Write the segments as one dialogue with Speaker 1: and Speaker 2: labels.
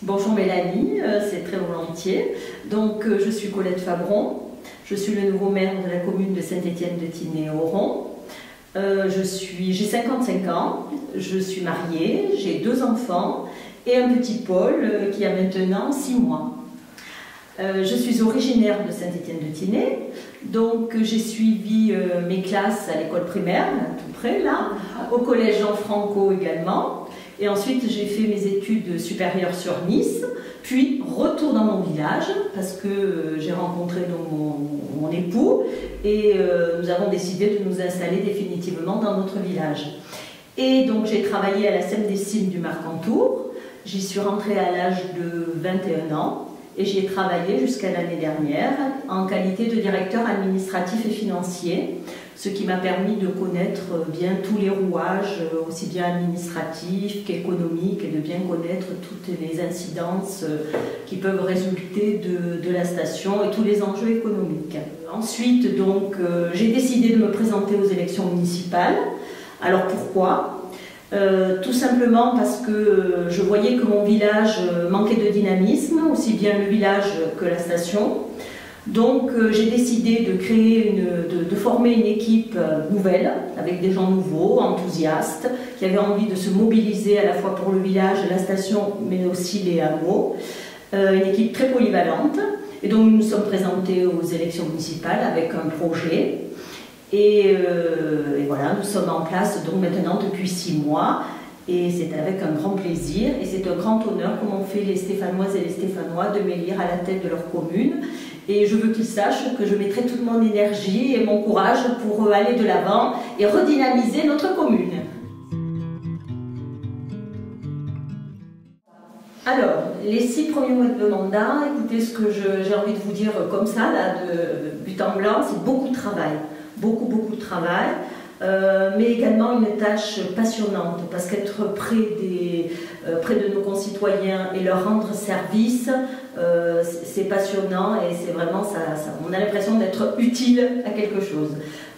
Speaker 1: Bonjour Mélanie, c'est très volontiers. Donc je suis Colette Fabron, je suis le nouveau maire de la commune de Saint-Étienne-de-Tinée-Oron. J'ai 55 ans, je suis mariée, j'ai 2 enfants et un petit Paul qui a maintenant 6 mois. Je suis originaire de Saint-Étienne-de-Tinée, donc j'ai suivi mes classes à l'école primaire, tout près là, au collège Jean Franco également. Et ensuite, j'ai fait mes études supérieures sur Nice, puis retour dans mon village, parce que j'ai rencontré mon époux, et nous avons décidé de nous installer définitivement dans notre village. Et donc, j'ai travaillé à la SEM des Cimes du Marcantour. J'y suis rentrée à l'âge de 21 ans, et j'y ai travaillé jusqu'à l'année dernière en qualité de directeur administratif et financier, ce qui m'a permis de connaître bien tous les rouages, aussi bien administratifs qu'économiques, et de bien connaître toutes les incidences qui peuvent résulter de la station et tous les enjeux économiques. Ensuite, donc, j'ai décidé de me présenter aux élections municipales. Alors pourquoi ? Tout simplement parce que je voyais que mon village manquait de dynamisme, aussi bien le village que la station. Donc j'ai décidé de créer, de former une équipe nouvelle, avec des gens nouveaux, enthousiastes, qui avaient envie de se mobiliser à la fois pour le village, la station, mais aussi les hameaux. Une équipe très polyvalente. Et donc nous nous sommes présentés aux élections municipales avec un projet. Et voilà, nous sommes en place donc maintenant depuis 6 mois. Et c'est avec un grand plaisir et c'est un grand honneur, comme ont fait les Stéphanoises et les Stéphanois, de m'élire à la tête de leur commune. Et je veux qu'ils sachent que je mettrai toute mon énergie et mon courage pour aller de l'avant et redynamiser notre commune. Alors, les 6 premiers mois de mandat, écoutez ce que j'ai envie de vous dire comme ça, là, de but en blanc, c'est beaucoup de travail. Beaucoup de travail. Mais également une tâche passionnante, parce qu'être près de nos concitoyens et leur rendre service, c'est passionnant et c'est vraiment on a l'impression d'être utile à quelque chose.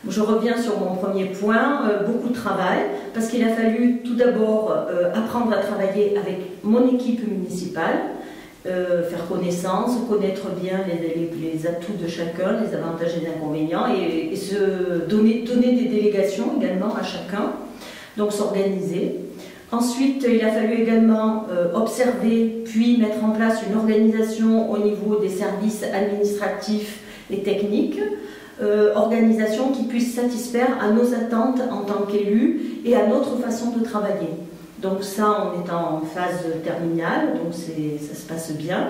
Speaker 1: Je reviens sur mon premier point, beaucoup de travail, parce qu'il a fallu tout d'abord apprendre à travailler avec mon équipe municipale, faire connaissance, connaître bien les atouts de chacun, les avantages et les inconvénients, et se donner des délégations également à chacun, donc s'organiser. Ensuite, il a fallu également observer, puis mettre en place une organisation au niveau des services administratifs et techniques, organisation qui puisse satisfaire à nos attentes en tant qu'élus et à notre façon de travailler. Donc ça, on est en phase terminale, donc ça se passe bien.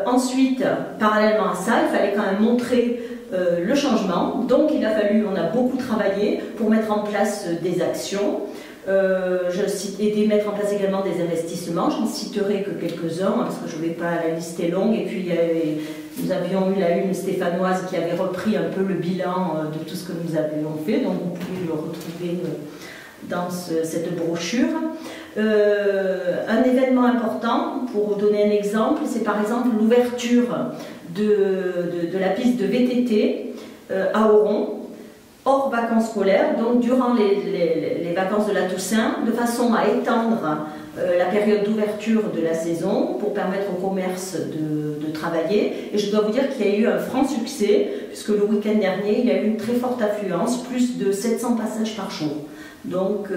Speaker 1: Ensuite, parallèlement à ça, il fallait quand même montrer le changement. Donc il a fallu, on a beaucoup travaillé pour mettre en place des actions, et mettre en place également des investissements. Je ne citerai que quelques-uns, parce que je ne vais pas, la liste est longue. Et puis nous avions eu la une stéphanoise qui avait repris un peu le bilan de tout ce que nous avions fait, donc vous pouvez le retrouver dans cette brochure. Un événement important, pour vous donner un exemple, c'est par exemple l'ouverture de la piste de VTT à Oron, hors vacances scolaires, donc durant les vacances de la Toussaint, de façon à étendre la période d'ouverture de la saison pour permettre au commerce de travailler. Et je dois vous dire qu'il y a eu un franc succès, puisque le week-end dernier, il y a eu une très forte affluence, plus de 700 passages par jour. Donc,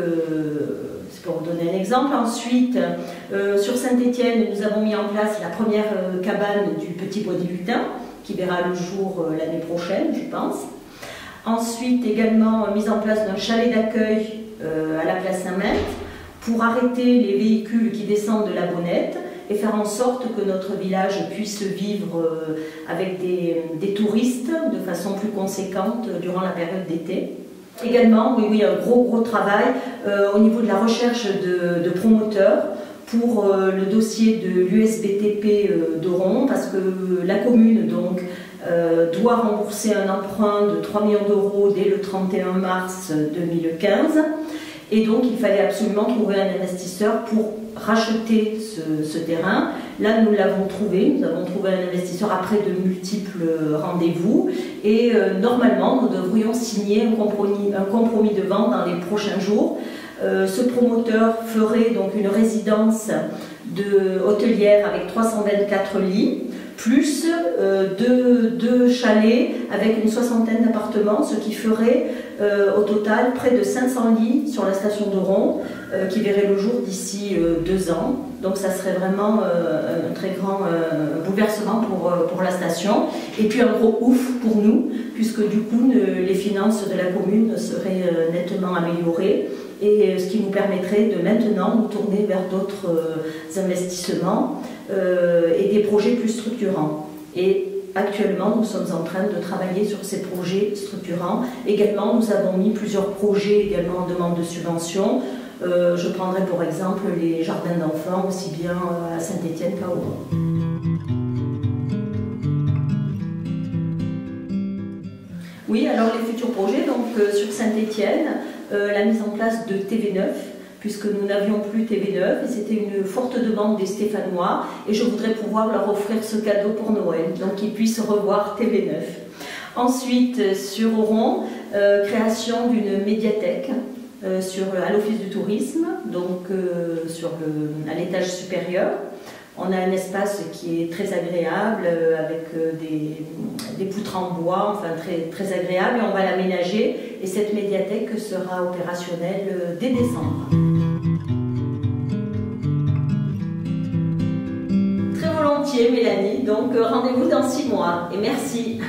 Speaker 1: c'est pour vous donner un exemple. Ensuite, sur Saint-Étienne, nous avons mis en place la première cabane du Petit Bois des Lutins, qui verra le jour l'année prochaine, je pense. Ensuite, également, mise en place d'un chalet d'accueil à la place Saint-Mette pour arrêter les véhicules qui descendent de la Bonnette et faire en sorte que notre village puisse vivre avec des touristes de façon plus conséquente durant la période d'été. Également, oui, un gros travail au niveau de la recherche de promoteurs pour le dossier de l'USBTP d'Oron, parce que la commune donc, doit rembourser un emprunt de 3 millions d'euros dès le 31 mars 2015. Et donc, il fallait absolument trouver un investisseur pour racheter ce terrain. Là, nous l'avons trouvé. Nous avons trouvé un investisseur après de multiples rendez-vous. Et normalement, nous devrions signer un compromis de vente dans les prochains jours. Ce promoteur ferait donc une résidence hôtelière avec 324 lits, plus deux chalets avec une soixantaine d'appartements, ce qui ferait au total près de 500 lits sur la station d'Oron, qui verrait le jour d'ici 2 ans. Donc ça serait vraiment un très grand bouleversement pour la station. Et puis un gros ouf pour nous, puisque du coup les finances de la commune seraient nettement améliorées. Et ce qui nous permettrait de maintenant nous tourner vers d'autres investissements et des projets plus structurants. Et actuellement, nous sommes en train de travailler sur ces projets structurants. Également, nous avons mis plusieurs projets également en demande de subvention. Je prendrai pour exemple les jardins d'enfants, aussi bien à Saint-Étienne qu'à Oron. Oui, alors les futurs projets, donc sur Saint-Étienne, la mise en place de TV9, puisque nous n'avions plus TV9, et c'était une forte demande des Stéphanois, et je voudrais pouvoir leur offrir ce cadeau pour Noël, donc qu'ils puissent revoir TV9. Ensuite, sur Oron, création d'une médiathèque à l'Office du tourisme, donc à l'étage supérieur. On a un espace qui est très agréable, avec des poutres en bois, enfin très agréable, et on va l'aménager, et cette médiathèque sera opérationnelle dès décembre. Très volontiers, Mélanie, donc rendez-vous dans 6 mois, et merci.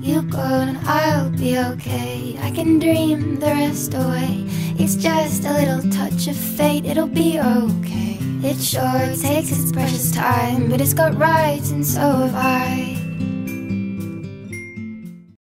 Speaker 2: You go and I'll be okay. I can dream the rest away. It's just a little touch of fate, it'll be okay. It sure takes its precious time, but it's got rights and so have I.